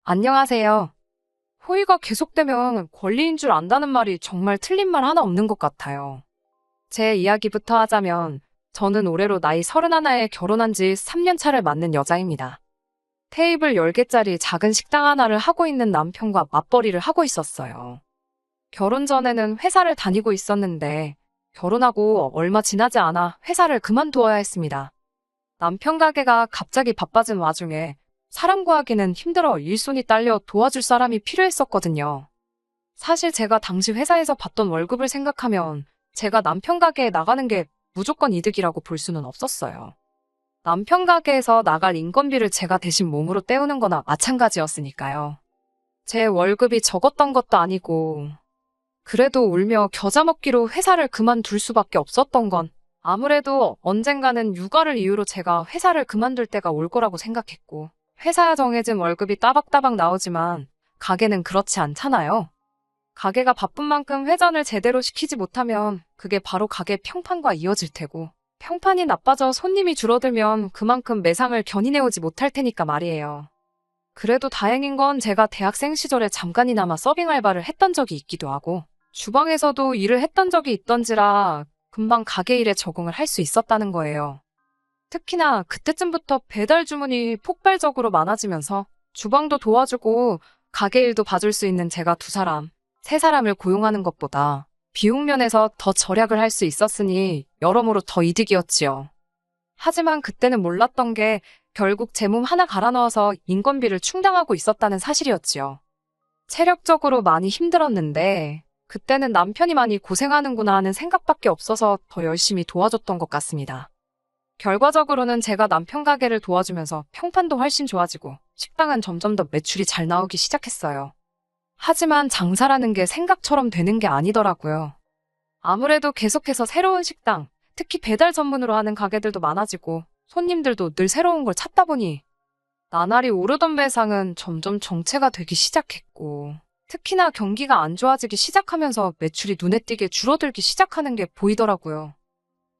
안녕하세요. 호의가 계속되면 권리인 줄 안다는 말이 정말 틀린 말 하나 없는 것 같아요. 제 이야기부터 하자면 저는 올해로 나이 31에 결혼한 지 3년 차를 맞는 여자입니다. 테이블 10개짜리 작은 식당 하나를 하고 있는 남편과 맞벌이를 하고 있었어요. 결혼 전에는 회사를 다니고 있었는데 결혼하고 얼마 지나지 않아 회사를 그만두어야 했습니다. 남편 가게가 갑자기 바빠진 와중에 사람 구하기는 힘들어 일손이 딸려 도와줄 사람이 필요했었거든요. 사실 제가 당시 회사에서 받던 월급을 생각하면 제가 남편 가게에 나가는 게 무조건 이득이라고 볼 수는 없었어요. 남편 가게에서 나갈 인건비를 제가 대신 몸으로 때우는 거나 마찬가지였으니까요. 제 월급이 적었던 것도 아니고 그래도 울며 겨자 먹기로 회사를 그만둘 수밖에 없었던 건 아무래도 언젠가는 육아를 이유로 제가 회사를 그만둘 때가 올 거라고 생각했고 회사야 정해진 월급이 따박따박 나오지만 가게는 그렇지 않잖아요. 가게가 바쁜 만큼 회전을 제대로 시키지 못하면 그게 바로 가게 평판과 이어질 테고 평판이 나빠져 손님이 줄어들면 그만큼 매상을 견인해오지 못할 테니까 말이에요. 그래도 다행인 건 제가 대학생 시절에 잠깐이나마 서빙 알바를 했던 적이 있기도 하고 주방에서도 일을 했던 적이 있던지라 금방 가게 일에 적응을 할 수 있었다는 거예요. 특히나 그때쯤부터 배달 주문이 폭발적으로 많아지면서 주방도 도와주고 가게 일도 봐줄 수 있는 제가 세 사람을 고용하는 것보다 비용 면에서 더 절약을 할 수 있었으니 여러모로 더 이득이었지요. 하지만 그때는 몰랐던 게 결국 제 몸 하나 갈아 넣어서 인건비를 충당하고 있었다는 사실이었지요. 체력적으로 많이 힘들었는데 그때는 남편이 많이 고생하는구나 하는 생각밖에 없어서 더 열심히 도와줬던 것 같습니다. 결과적으로는 제가 남편 가게를 도와주면서 평판도 훨씬 좋아지고 식당은 점점 더 매출이 잘 나오기 시작했어요. 하지만 장사라는 게 생각처럼 되는 게 아니더라고요. 아무래도 계속해서 새로운 식당, 특히 배달 전문으로 하는 가게들도 많아지고 손님들도 늘 새로운 걸 찾다 보니 나날이 오르던 매상은 점점 정체가 되기 시작했고 특히나 경기가 안 좋아지기 시작하면서 매출이 눈에 띄게 줄어들기 시작하는 게 보이더라고요.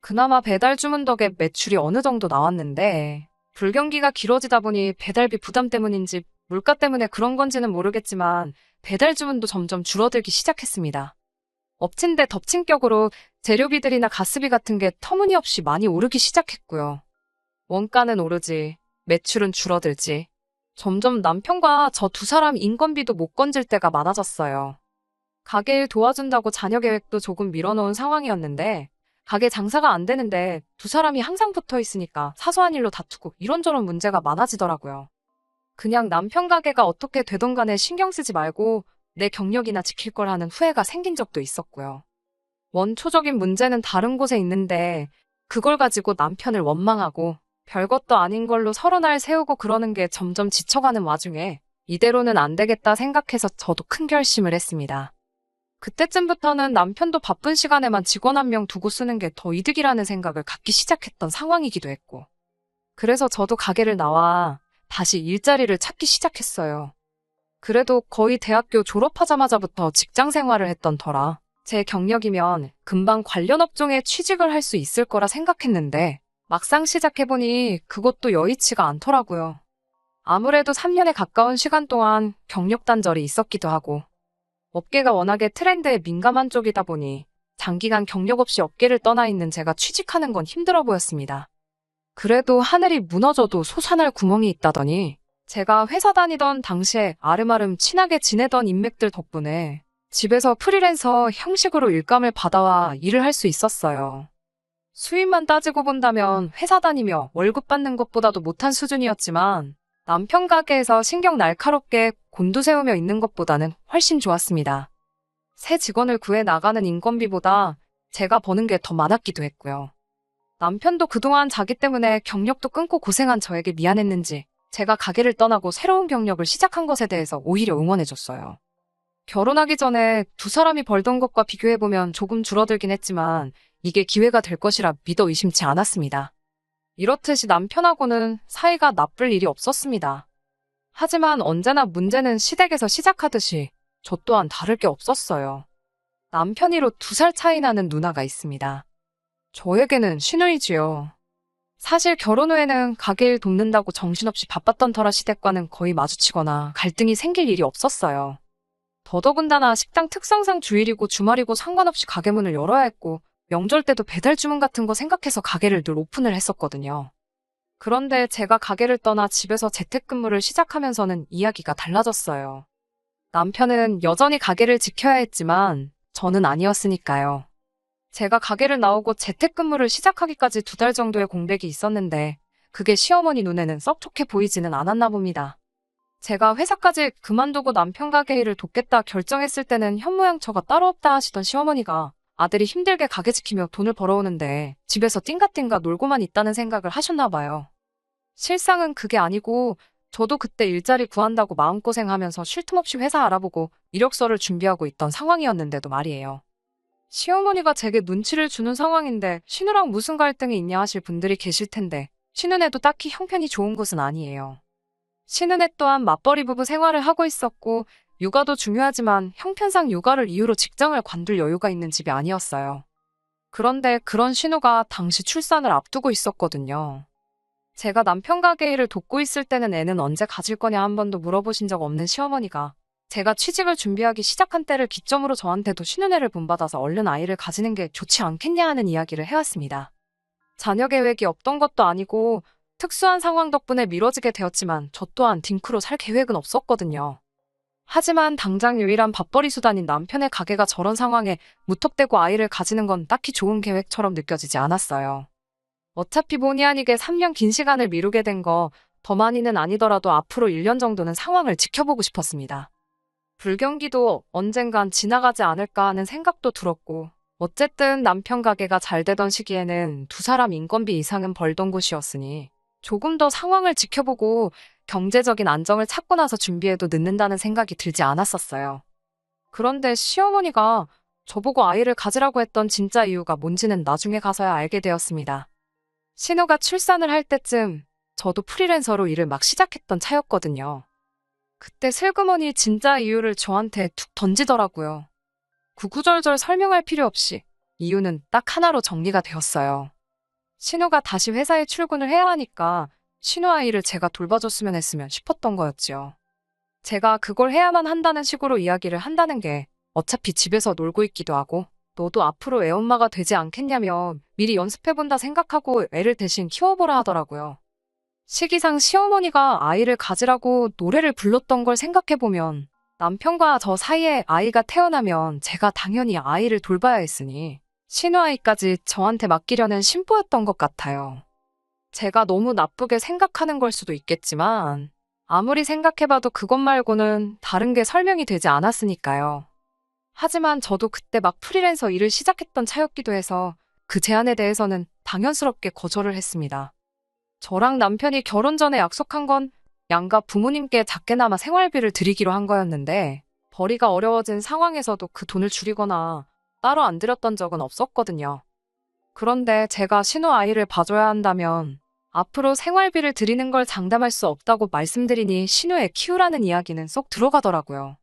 그나마 배달 주문 덕에 매출이 어느 정도 나왔는데 불경기가 길어지다 보니 배달비 부담 때문인지 물가 때문에 그런 건지는 모르겠지만 배달 주문도 점점 줄어들기 시작했습니다. 엎친 데 덮친 격으로 재료비들이나 가스비 같은 게 터무니없이 많이 오르기 시작했고요. 원가는 오르지 매출은 줄어들지 점점 남편과 저 두 사람 인건비도 못 건질 때가 많아졌어요. 가게 일 도와준다고 자녀 계획도 조금 밀어놓은 상황이었는데 가게 장사가 안 되는데 두 사람이 항상 붙어 있으니까 사소한 일로 다투고 이런저런 문제가 많아지더라고요. 그냥 남편 가게가 어떻게 되던 간에 신경 쓰지 말고 내 경력이나 지킬 걸 하는 후회가 생긴 적도 있었고요. 원초적인 문제는 다른 곳에 있는데 그걸 가지고 남편을 원망하고 별것도 아닌 걸로 서로 날 세우고 그러는 게 점점 지쳐가는 와중에 이대로는 안 되겠다 생각해서 저도 큰 결심을 했습니다. 그때쯤부터는 남편도 바쁜 시간에만 직원 한 명 두고 쓰는 게 더 이득이라는 생각을 갖기 시작했던 상황이기도 했고 그래서 저도 가게를 나와 다시 일자리를 찾기 시작했어요. 그래도 거의 대학교 졸업하자마자부터 직장 생활을 했던 터라 제 경력이면 금방 관련 업종에 취직을 할 수 있을 거라 생각했는데 막상 시작해보니 그것도 여의치가 않더라고요. 아무래도 3년에 가까운 시간 동안 경력 단절이 있었기도 하고 업계가 워낙에 트렌드에 민감한 쪽이다 보니 장기간 경력 없이 업계를 떠나 있는 제가 취직하는 건 힘들어 보였습니다. 그래도 하늘이 무너져도 솟아날 구멍이 있다더니 제가 회사 다니던 당시에 아름아름 친하게 지내던 인맥들 덕분에 집에서 프리랜서 형식으로 일감을 받아와 일을 할 수 있었어요. 수입만 따지고 본다면 회사 다니며 월급 받는 것보다도 못한 수준이었지만 남편 가게에서 신경 날카롭게 곤두세우며 있는 것보다는 훨씬 좋았습니다. 새 직원을 구해 나가는 인건비보다 제가 버는 게 더 많았기도 했고요. 남편도 그동안 자기 때문에 경력도 끊고 고생한 저에게 미안했는지 제가 가게를 떠나고 새로운 경력을 시작한 것에 대해서 오히려 응원해줬어요. 결혼하기 전에 두 사람이 벌던 것과 비교해보면 조금 줄어들긴 했지만 이게 기회가 될 것이라 믿어 의심치 않았습니다. 이렇듯이 남편하고는 사이가 나쁠 일이 없었습니다. 하지만 언제나 문제는 시댁에서 시작하듯이 저 또한 다를 게 없었어요. 남편이로 2살 차이 나는 누나가 있습니다. 저에게는 시누이지요. 사실 결혼 후에는 가게 일 돕는다고 정신없이 바빴던 터라 시댁과는 거의 마주치거나 갈등이 생길 일이 없었어요. 더더군다나 식당 특성상 주일이고 주말이고 상관없이 가게 문을 열어야 했고 명절 때도 배달 주문 같은 거 생각해서 가게를 늘 오픈을 했었거든요. 그런데 제가 가게를 떠나 집에서 재택근무를 시작하면서는 이야기가 달라졌어요. 남편은 여전히 가게를 지켜야 했지만 저는 아니었으니까요. 제가 가게를 나오고 재택근무를 시작하기까지 2달 정도의 공백이 있었는데 그게 시어머니 눈에는 썩 좋게 보이지는 않았나 봅니다. 제가 회사까지 그만두고 남편 가게 일을 돕겠다 결정했을 때는 현모양처가 따로 없다 하시던 시어머니가 아들이 힘들게 가게 지키며 돈을 벌어오는데 집에서 띵가띵가 놀고만 있다는 생각을 하셨나 봐요. 실상은 그게 아니고 저도 그때 일자리 구한다고 마음고생하면서 쉴 틈 없이 회사 알아보고 이력서를 준비하고 있던 상황이었는데도 말이에요. 시어머니가 제게 눈치를 주는 상황인데 신우랑 무슨 갈등이 있냐 하실 분들이 계실 텐데 신우네도 딱히 형편이 좋은 곳은 아니에요. 신우네 또한 맞벌이 부부 생활을 하고 있었고 육아도 중요하지만 형편상 육아를 이유로 직장을 관둘 여유가 있는 집이 아니었어요. 그런데 그런 신우가 당시 출산을 앞두고 있었거든요. 제가 남편 가게 일을 돕고 있을 때는 애는 언제 가질 거냐 한 번도 물어보신 적 없는 시어머니가 제가 취직을 준비하기 시작한 때를 기점으로 저한테도 신혼애를 본받아서 얼른 아이를 가지는 게 좋지 않겠냐 하는 이야기를 해왔습니다. 자녀 계획이 없던 것도 아니고 특수한 상황 덕분에 미뤄지게 되었지만 저 또한 딩크로 살 계획은 없었거든요. 하지만 당장 유일한 밥벌이 수단인 남편의 가게가 저런 상황에 무턱대고 아이를 가지는 건 딱히 좋은 계획처럼 느껴지지 않았어요. 어차피 본의 아니게 3년 긴 시간을 미루게 된 거 더 많이는 아니더라도 앞으로 1년 정도는 상황을 지켜보고 싶었습니다. 불경기도 언젠간 지나가지 않을까 하는 생각도 들었고 어쨌든 남편 가게가 잘 되던 시기에는 2사람 인건비 이상은 벌던 곳이었으니 조금 더 상황을 지켜보고 경제적인 안정을 찾고 나서 준비해도 늦는다는 생각이 들지 않았었어요. 그런데 시어머니가 저보고 아이를 가지라고 했던 진짜 이유가 뭔지는 나중에 가서야 알게 되었습니다. 신우가 출산을 할 때쯤 저도 프리랜서로 일을 막 시작했던 차였거든요. 그때 슬그머니 진짜 이유를 저한테 툭 던지더라고요. 구구절절 설명할 필요 없이 이유는 딱 하나로 정리가 되었어요. 신우가 다시 회사에 출근을 해야 하니까 신우 아이를 제가 돌봐줬으면 했으면 싶었던 거였지요. 제가 그걸 해야만 한다는 식으로 이야기를 한다는 게 어차피 집에서 놀고 있기도 하고 너도 앞으로 애엄마가 되지 않겠냐며 미리 연습해본다 생각하고 애를 대신 키워보라 하더라고요. 시기상 시어머니가 아이를 가지라고 노래를 불렀던 걸 생각해보면 남편과 저 사이에 아이가 태어나면 제가 당연히 아이를 돌봐야 했으니 신우 아이까지 저한테 맡기려는 심보였던 것 같아요. 제가 너무 나쁘게 생각하는 걸 수도 있겠지만 아무리 생각해봐도 그것 말고는 다른 게 설명이 되지 않았으니까요. 하지만 저도 그때 막 프리랜서 일을 시작했던 차였기도 해서 그 제안에 대해서는 당연스럽게 거절을 했습니다. 저랑 남편이 결혼 전에 약속한 건 양가 부모님께 작게나마 생활비를 드리기로 한 거였는데 벌이가 어려워진 상황에서도 그 돈을 줄이거나 따로 안 드렸던 적은 없었거든요. 그런데 제가 신우 아이를 봐줘야 한다면 앞으로 생활비를 드리는 걸 장담할 수 없다고 말씀드리니 신우 애 키우라는 이야기는 쏙 들어가더라고요.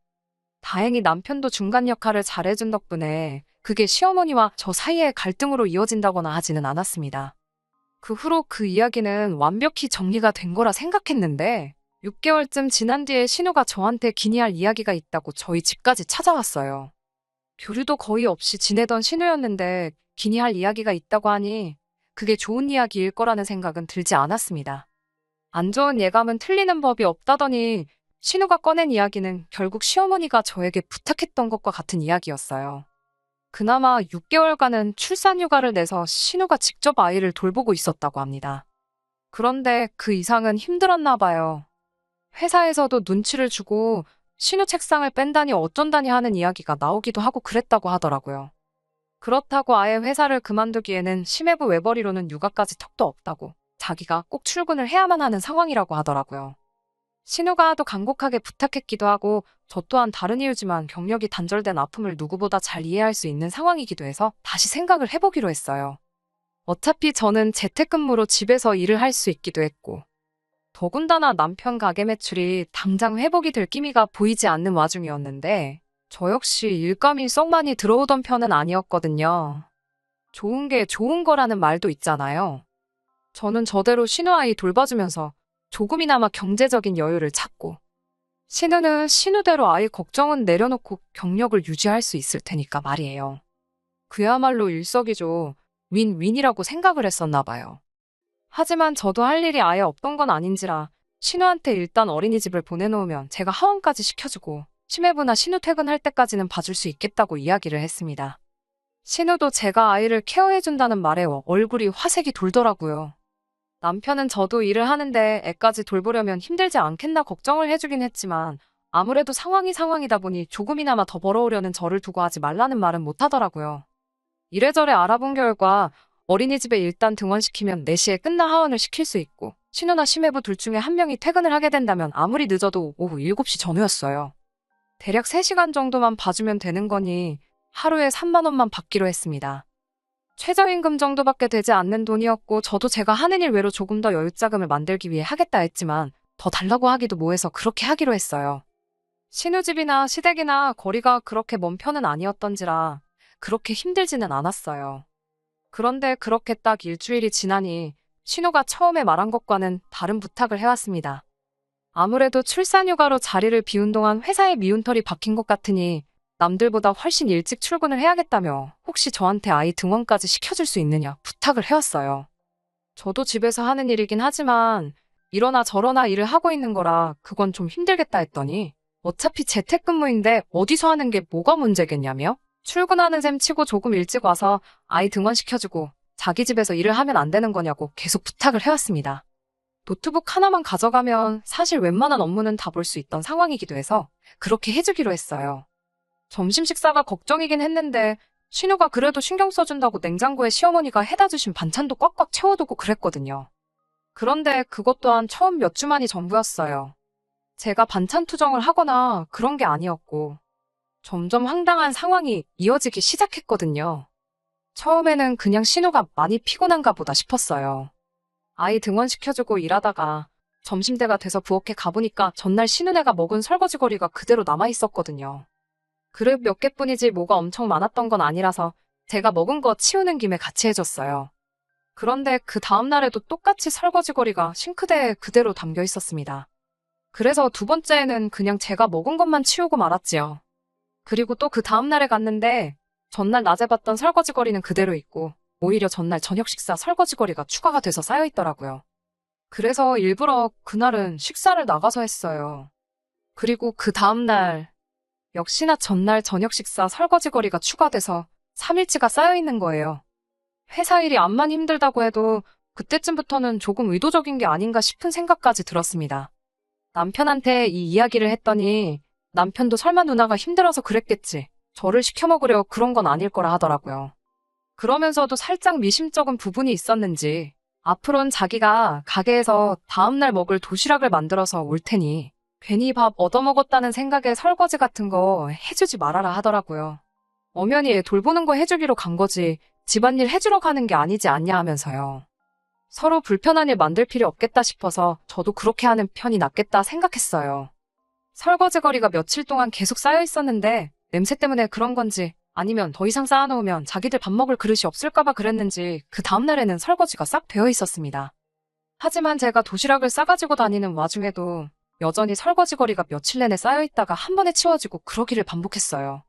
다행히 남편도 중간 역할을 잘해준 덕분에 그게 시어머니와 저 사이의 갈등으로 이어진다거나 하지는 않았습니다. 그 후로 그 이야기는 완벽히 정리가 된 거라 생각했는데 6개월쯤 지난 뒤에 신우가 저한테 기니할 이야기가 있다고 저희 집까지 찾아왔어요. 교류도 거의 없이 지내던 신우였는데 기니할 이야기가 있다고 하니 그게 좋은 이야기일 거라는 생각은 들지 않았습니다. 안 좋은 예감은 틀리는 법이 없다더니 신우가 꺼낸 이야기는 결국 시어머니가 저에게 부탁했던 것과 같은 이야기였어요. 그나마 6개월간은 출산휴가를 내서 신우가 직접 아이를 돌보고 있었다고 합니다. 그런데 그 이상은 힘들었나 봐요. 회사에서도 눈치를 주고 신우 책상을 뺀다니 어쩐다니 하는 이야기가 나오기도 하고 그랬다고 하더라고요. 그렇다고 아예 회사를 그만두기에는 심해부 외벌이로는 육아까지 턱도 없다고 자기가 꼭 출근을 해야만 하는 상황이라고 하더라고요. 신우가 하도 간곡하게 부탁했기도 하고 저 또한 다른 이유지만 경력이 단절된 아픔을 누구보다 잘 이해할 수 있는 상황이기도 해서 다시 생각을 해보기로 했어요. 어차피 저는 재택근무로 집에서 일을 할 수 있기도 했고 더군다나 남편 가게 매출이 당장 회복이 될 기미가 보이지 않는 와중이었는데 저 역시 일감이 썩 많이 들어오던 편은 아니었거든요. 좋은 게 좋은 거라는 말도 있잖아요. 저는 저대로 신우 아이 돌봐주면서 조금이나마 경제적인 여유를 찾고, 신우는 신우대로 아이 걱정은 내려놓고 경력을 유지할 수 있을 테니까 말이에요. 그야말로 일석이조 윈윈이라고 생각을 했었나 봐요. 하지만 저도 할 일이 아예 없던 건 아닌지라 신우한테 일단 어린이집을 보내놓으면 제가 하원까지 시켜주고 심해부나 신우 퇴근할 때까지는 봐줄 수 있겠다고 이야기를 했습니다. 신우도 제가 아이를 케어해준다는 말에 얼굴이 화색이 돌더라고요. 남편은 저도 일을 하는데 애까지 돌보려면 힘들지 않겠나 걱정을 해주긴 했지만 아무래도 상황이다 보니 조금이나마 더 벌어오려는 저를 두고 하지 말라는 말은 못하더라고요. 이래저래 알아본 결과 어린이집에 일단 등원시키면 4시에 끝나 하원을 시킬 수 있고 신우나 심해부 둘 중에 한 명이 퇴근을 하게 된다면 아무리 늦어도 오후 7시 전후였어요. 대략 3시간 정도만 봐주면 되는 거니 하루에 3만 원만 받기로 했습니다. 최저임금 정도밖에 되지 않는 돈이었고 저도 제가 하는 일 외로 조금 더 여유자금을 만들기 위해 하겠다 했지만 더 달라고 하기도 뭐해서 그렇게 하기로 했어요. 신우집이나 시댁이나 거리가 그렇게 먼 편은 아니었던지라 그렇게 힘들지는 않았어요. 그런데 그렇게 딱 일주일이 지나니 신우가 처음에 말한 것과는 다른 부탁을 해왔습니다. 아무래도 출산휴가로 자리를 비운 동안 회사에 미운털이 박힌 것 같으니 남들보다 훨씬 일찍 출근을 해야겠다며 혹시 저한테 아이 등원까지 시켜줄 수 있느냐 부탁을 해왔어요. 저도 집에서 하는 일이긴 하지만 이러나 저러나 일을 하고 있는 거라 그건 좀 힘들겠다 했더니 어차피 재택근무인데 어디서 하는 게 뭐가 문제겠냐며 출근하는 셈 치고 조금 일찍 와서 아이 등원시켜주고 자기 집에서 일을 하면 안 되는 거냐고 계속 부탁을 해왔습니다. 노트북 하나만 가져가면 사실 웬만한 업무는 다 볼 수 있던 상황이기도 해서 그렇게 해주기로 했어요. 점심 식사가 걱정이긴 했는데 신우가 그래도 신경 써준다고 냉장고에 시어머니가 해다 주신 반찬도 꽉꽉 채워두고 그랬거든요. 그런데 그것 또한 처음 몇 주만이 전부였어요. 제가 반찬 투정을 하거나 그런 게 아니었고 점점 황당한 상황이 이어지기 시작했거든요. 처음에는 그냥 신우가 많이 피곤한가 보다 싶었어요. 아이 등원시켜주고 일하다가 점심때가 돼서 부엌에 가보니까 전날 신우네가 먹은 설거지거리가 그대로 남아있었거든요. 그릇 몇 개뿐이지 뭐가 엄청 많았던 건 아니라서 제가 먹은 거 치우는 김에 같이 해줬어요. 그런데 그 다음날에도 똑같이 설거지거리가 싱크대에 그대로 담겨 있었습니다. 그래서 두 번째에는 그냥 제가 먹은 것만 치우고 말았지요. 그리고 또 그 다음날에 갔는데 전날 낮에 봤던 설거지거리는 그대로 있고 오히려 전날 저녁 식사 설거지거리가 추가가 돼서 쌓여있더라고요. 그래서 일부러 그날은 식사를 나가서 했어요. 그리고 그 다음날 역시나 전날 저녁 식사 설거지거리가 추가돼서 3일치가 쌓여있는 거예요. 회사 일이 암만 힘들다고 해도 그때쯤부터는 조금 의도적인 게 아닌가 싶은 생각까지 들었습니다. 남편한테 이 이야기를 했더니 남편도 설마 누나가 힘들어서 그랬겠지. 저를 시켜먹으려 그런 건 아닐 거라 하더라고요. 그러면서도 살짝 미심쩍은 부분이 있었는지 앞으로는 자기가 가게에서 다음날 먹을 도시락을 만들어서 올 테니 괜히 밥 얻어먹었다는 생각에 설거지 같은 거 해주지 말아라 하더라고요. 엄연히 애 돌보는 거 해주기로 간 거지 집안일 해주러 가는 게 아니지 않냐 하면서요. 서로 불편한 일 만들 필요 없겠다 싶어서 저도 그렇게 하는 편이 낫겠다 생각했어요. 설거지거리가 며칠 동안 계속 쌓여 있었는데 냄새 때문에 그런 건지 아니면 더 이상 쌓아놓으면 자기들 밥 먹을 그릇이 없을까봐 그랬는지 그 다음날에는 설거지가 싹 되어 있었습니다. 하지만 제가 도시락을 싸가지고 다니는 와중에도 여전히 설거지거리가 며칠 내내 쌓여있다가 한 번에 치워지고 그러기를 반복했어요.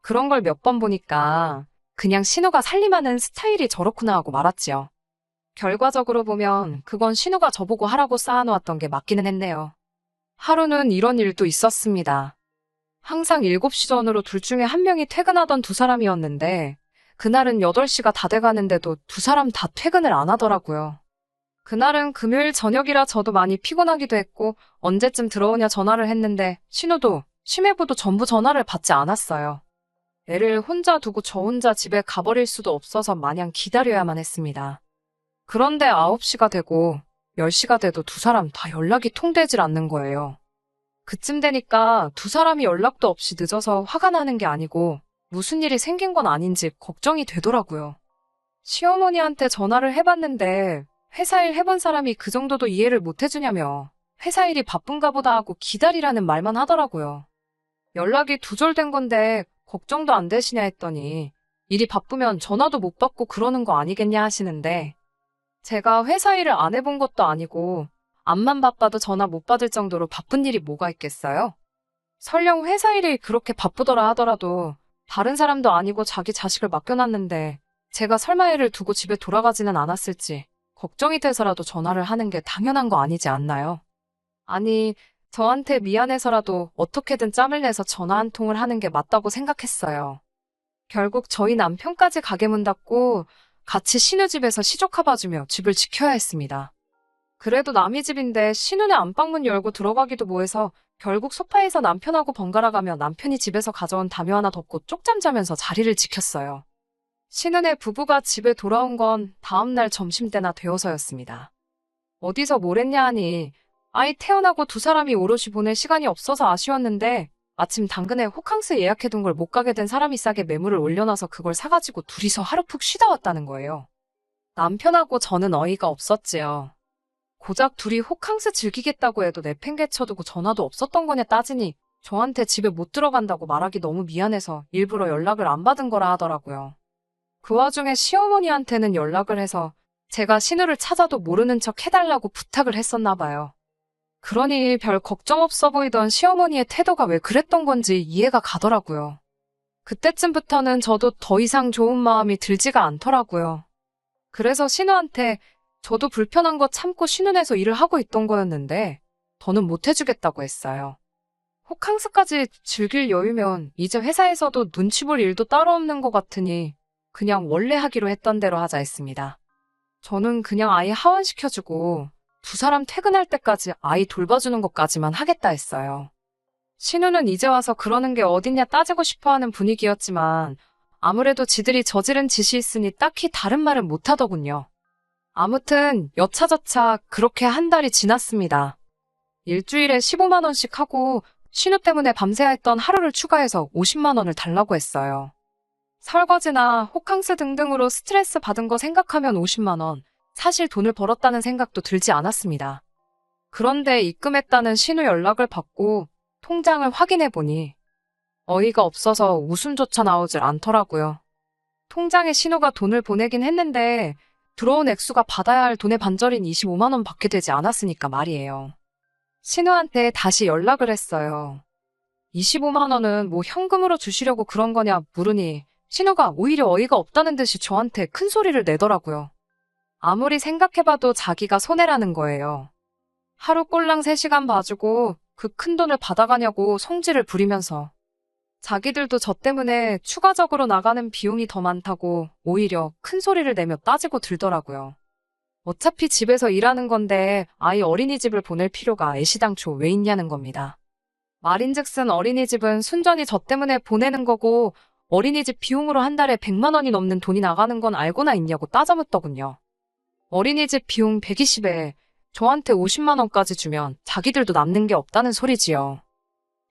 그런 걸 몇 번 보니까 그냥 신우가 살림하는 스타일이 저렇구나 하고 말았지요. 결과적으로 보면 그건 신우가 저보고 하라고 쌓아놓았던 게 맞기는 했네요. 하루는 이런 일도 있었습니다. 항상 7시 전으로 둘 중에 한 명이 퇴근하던 두 사람이었는데 그날은 8시가 다 돼가는데도 두 사람 다 퇴근을 안 하더라고요. 그날은 금요일 저녁이라 저도 많이 피곤하기도 했고 언제쯤 들어오냐 전화를 했는데 신우도 심해부도 전부 전화를 받지 않았어요. 애를 혼자 두고 저 혼자 집에 가버릴 수도 없어서 마냥 기다려야만 했습니다. 그런데 9시가 되고 10시가 돼도 두 사람 다 연락이 통되질 않는 거예요. 그쯤 되니까 두 사람이 연락도 없이 늦어서 화가 나는 게 아니고 무슨 일이 생긴 건 아닌지 걱정이 되더라고요. 시어머니한테 전화를 해봤는데 회사 일 해본 사람이 그 정도도 이해를 못 해주냐며 회사 일이 바쁜가 보다 하고 기다리라는 말만 하더라고요. 연락이 두절된 건데 걱정도 안 되시냐 했더니 일이 바쁘면 전화도 못 받고 그러는 거 아니겠냐 하시는데 제가 회사 일을 안 해본 것도 아니고 앞만 바빠도 전화 못 받을 정도로 바쁜 일이 뭐가 있겠어요? 설령 회사 일이 그렇게 바쁘더라 하더라도 다른 사람도 아니고 자기 자식을 맡겨놨는데 제가 설마 애를 두고 집에 돌아가지는 않았을지 걱정이 돼서라도 전화를 하는 게 당연한 거 아니지 않나요? 아니, 저한테 미안해서라도 어떻게든 짬을 내서 전화 한 통을 하는 게 맞다고 생각했어요. 결국 저희 남편까지 가게 문 닫고 같이 신우집에서 시조카 봐주며 집을 지켜야 했습니다. 그래도 남의 집인데 신우네 안방문 열고 들어가기도 뭐해서 결국 소파에서 남편하고 번갈아 가며 남편이 집에서 가져온 담요 하나 덮고 쪽잠 자면서 자리를 지켰어요. 신우네 부부가 집에 돌아온 건 다음날 점심때나 되어서였습니다. 어디서 뭘 했냐 하니 아이 태어나고 두 사람이 오롯이 보낼 시간이 없어서 아쉬웠는데 마침 당근에 호캉스 예약해둔 걸 못 가게 된 사람이 싸게 매물을 올려놔서 그걸 사가지고 둘이서 하루 푹 쉬다 왔다는 거예요. 남편하고 저는 어이가 없었지요. 고작 둘이 호캉스 즐기겠다고 해도 내팽개쳐두고 전화도 없었던 거냐 따지니 저한테 집에 못 들어간다고 말하기 너무 미안해서 일부러 연락을 안 받은 거라 하더라고요. 그 와중에 시어머니한테는 연락을 해서 제가 신우를 찾아도 모르는 척 해달라고 부탁을 했었나 봐요. 그러니 별 걱정 없어 보이던 시어머니의 태도가 왜 그랬던 건지 이해가 가더라고요. 그때쯤부터는 저도 더 이상 좋은 마음이 들지가 않더라고요. 그래서 신우한테 저도 불편한 거 참고 신우내서 일을 하고 있던 거였는데 더는 못 해주겠다고 했어요. 호캉스까지 즐길 여유면 이제 회사에서도 눈치 볼 일도 따로 없는 것 같으니 그냥 원래 하기로 했던 대로 하자 했습니다. 저는 그냥 아이 하원시켜주고 두 사람 퇴근할 때까지 아이 돌봐주는 것까지만 하겠다 했어요. 신우는 이제 와서 그러는 게 어딨냐 따지고 싶어하는 분위기였지만 아무래도 지들이 저지른 짓이 있으니 딱히 다른 말은 못하더군요. 아무튼 여차저차 그렇게 한 달이 지났습니다. 일주일에 15만 원씩 하고 신우 때문에 밤새야 했던 하루를 추가해서 50만 원을 달라고 했어요. 설거지나 호캉스 등등으로 스트레스 받은 거 생각하면 50만 원, 사실 돈을 벌었다는 생각도 들지 않았습니다. 그런데 입금했다는 신우 연락을 받고 통장을 확인해 보니 어이가 없어서 웃음조차 나오질 않더라고요. 통장에 신우가 돈을 보내긴 했는데 들어온 액수가 받아야 할 돈의 반절인 25만 원 받게 되지 않았으니까 말이에요. 신우한테 다시 연락을 했어요. 25만 원은 뭐 현금으로 주시려고 그런 거냐 물으니 신우가 오히려 어이가 없다는 듯이 저한테 큰 소리를 내더라고요. 아무리 생각해봐도 자기가 손해라는 거예요. 하루 꼴랑 3시간 봐주고 그 큰 돈을 받아가냐고 성질을 부리면서 자기들도 저 때문에 추가적으로 나가는 비용이 더 많다고 오히려 큰 소리를 내며 따지고 들더라고요. 어차피 집에서 일하는 건데 아이 어린이집을 보낼 필요가 애시당초 왜 있냐는 겁니다. 말인즉슨 어린이집은 순전히 저 때문에 보내는 거고 어린이집 비용으로 한 달에 100만 원이 넘는 돈이 나가는 건 알고나 있냐고 따져묻더군요. 어린이집 비용 120에 저한테 50만 원까지 주면 자기들도 남는 게 없다는 소리지요.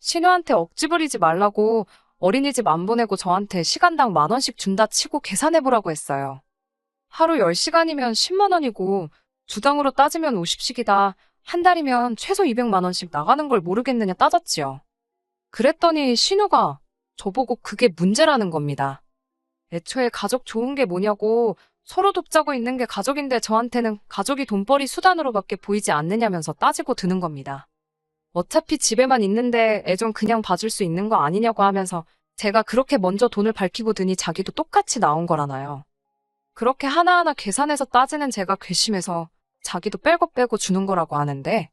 신우한테 억지 부리지 말라고 어린이집 안 보내고 저한테 시간당 10,000원씩 준다 치고 계산해보라고 했어요. 하루 10시간이면 10만 원이고 주당으로 따지면 50씩이다. 한 달이면 최소 200만 원씩 나가는 걸 모르겠느냐 따졌지요. 그랬더니 신우가 저보고 그게 문제라는 겁니다. 애초에 가족 좋은 게 뭐냐고 서로 돕자고 있는 게 가족인데 저한테는 가족이 돈벌이 수단으로밖에 보이지 않느냐면서 따지고 드는 겁니다. 어차피 집에만 있는데 애 좀 그냥 봐줄 수 있는 거 아니냐고 하면서 제가 그렇게 먼저 돈을 밝히고 드니 자기도 똑같이 나온 거라나요. 그렇게 하나하나 계산해서 따지는 제가 괘씸해서 자기도 빼고 빼고 주는 거라고 하는데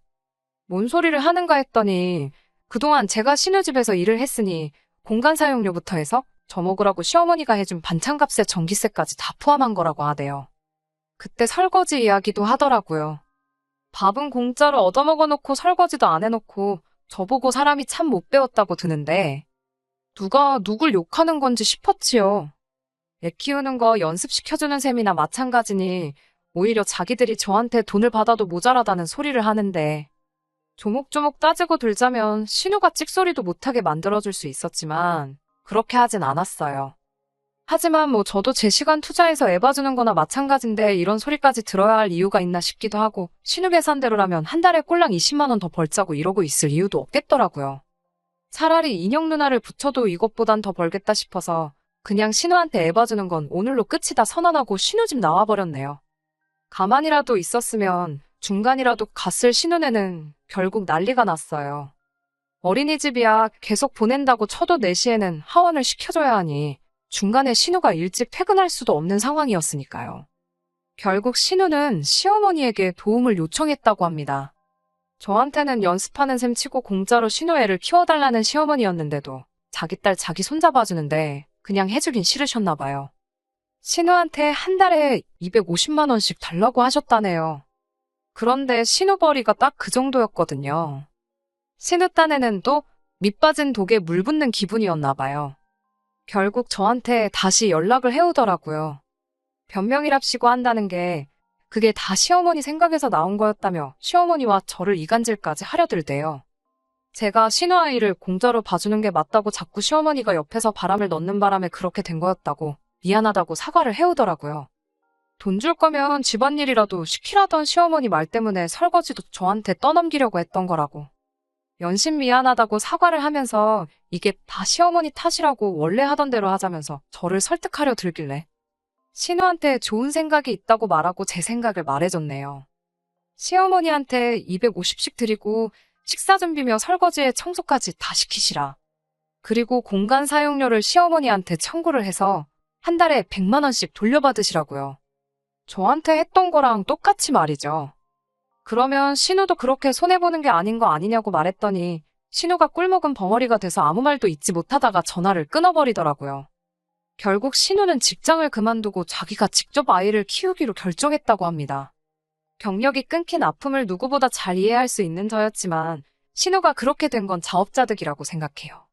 뭔 소리를 하는가 했더니 그동안 제가 신우집에서 일을 했으니 공간 사용료부터 해서 저 먹으라고 시어머니가 해준 반찬값에 전기세까지 다 포함한 거라고 하대요. 그때 설거지 이야기도 하더라고요. 밥은 공짜로 얻어먹어놓고 설거지도 안 해놓고 저보고 사람이 참 못 배웠다고 드는데 누가 누굴 욕하는 건지 싶었지요. 애 키우는 거 연습시켜주는 셈이나 마찬가지니 오히려 자기들이 저한테 돈을 받아도 모자라다는 소리를 하는데 조목조목 따지고 들자면 신우가 찍소리도 못하게 만들어줄 수 있었지만 그렇게 하진 않았어요. 하지만 뭐 저도 제 시간 투자해서 애 봐주는 거나 마찬가지인데 이런 소리까지 들어야 할 이유가 있나 싶기도 하고 신우 계산대로라면 한 달에 꼴랑 20만 원 더 벌자고 이러고 있을 이유도 없겠더라고요. 차라리 인형 누나를 붙여도 이것보단 더 벌겠다 싶어서 그냥 신우한테 애 봐주는 건 오늘로 끝이다 선언하고 신우집 나와버렸네요. 가만히라도 있었으면 중간이라도 갔을 신혼에는 결국 난리가 났어요. 어린이집이야 계속 보낸다고 쳐도 4시에는 하원을 시켜줘야 하니 중간에 신우가 일찍 퇴근할 수도 없는 상황이었으니까요. 결국 신우는 시어머니에게 도움을 요청했다고 합니다. 저한테는 연습하는 셈 치고 공짜로 신우 애를 키워달라는 시어머니였는데도 자기 딸 자기 손자 봐주는데 그냥 해주긴 싫으셨나 봐요. 신우한테 한 달에 250만 원씩 달라고 하셨다네요. 그런데 신우벌이가 딱 그 정도였거든요. 신우 딴에는 또 밑빠진 독에 물 붓는 기분이었나 봐요. 결국 저한테 다시 연락을 해오더라고요. 변명이랍시고 한다는 게 그게 다 시어머니 생각에서 나온 거였다며 시어머니와 저를 이간질까지 하려 들대요. 제가 신우 아이를 공짜로 봐주는 게 맞다고 자꾸 시어머니가 옆에서 바람을 넣는 바람에 그렇게 된 거였다고 미안하다고 사과를 해오더라고요. 돈 줄 거면 집안일이라도 시키라던 시어머니 말 때문에 설거지도 저한테 떠넘기려고 했던 거라고. 연신 미안하다고 사과를 하면서 이게 다 시어머니 탓이라고 원래 하던 대로 하자면서 저를 설득하려 들길래 신우한테 좋은 생각이 있다고 말하고 제 생각을 말해줬네요. 시어머니한테 250씩 드리고 식사 준비며 설거지에 청소까지 다 시키시라. 그리고 공간 사용료를 시어머니한테 청구를 해서 한 달에 100만 원씩 돌려받으시라고요. 저한테 했던 거랑 똑같이 말이죠. 그러면 신우도 그렇게 손해보는 게 아닌 거 아니냐고 말했더니 신우가 꿀먹은 벙어리가 돼서 아무 말도 잊지 못하다가 전화를 끊어버리더라고요. 결국 신우는 직장을 그만두고 자기가 직접 아이를 키우기로 결정했다고 합니다. 경력이 끊긴 아픔을 누구보다 잘 이해할 수 있는 저였지만 신우가 그렇게 된 건 자업자득이라고 생각해요.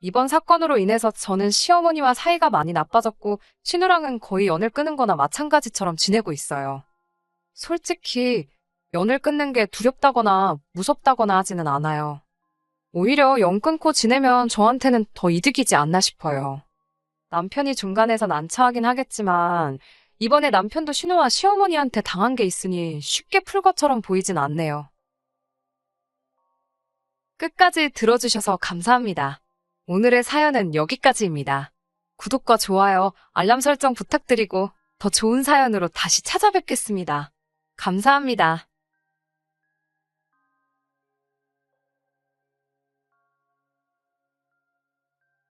이번 사건으로 인해서 저는 시어머니와 사이가 많이 나빠졌고 신우랑은 거의 연을 끊은 거나 마찬가지처럼 지내고 있어요. 솔직히 연을 끊는 게 두렵다거나 무섭다거나 하지는 않아요. 오히려 연 끊고 지내면 저한테는 더 이득이지 않나 싶어요. 남편이 중간에서 난처하긴 하겠지만 이번에 남편도 신우와 시어머니한테 당한 게 있으니 쉽게 풀 것처럼 보이진 않네요. 끝까지 들어주셔서 감사합니다. 오늘의 사연은 여기까지입니다. 구독과 좋아요, 알람 설정 부탁드리고 더 좋은 사연으로 다시 찾아뵙겠습니다. 감사합니다.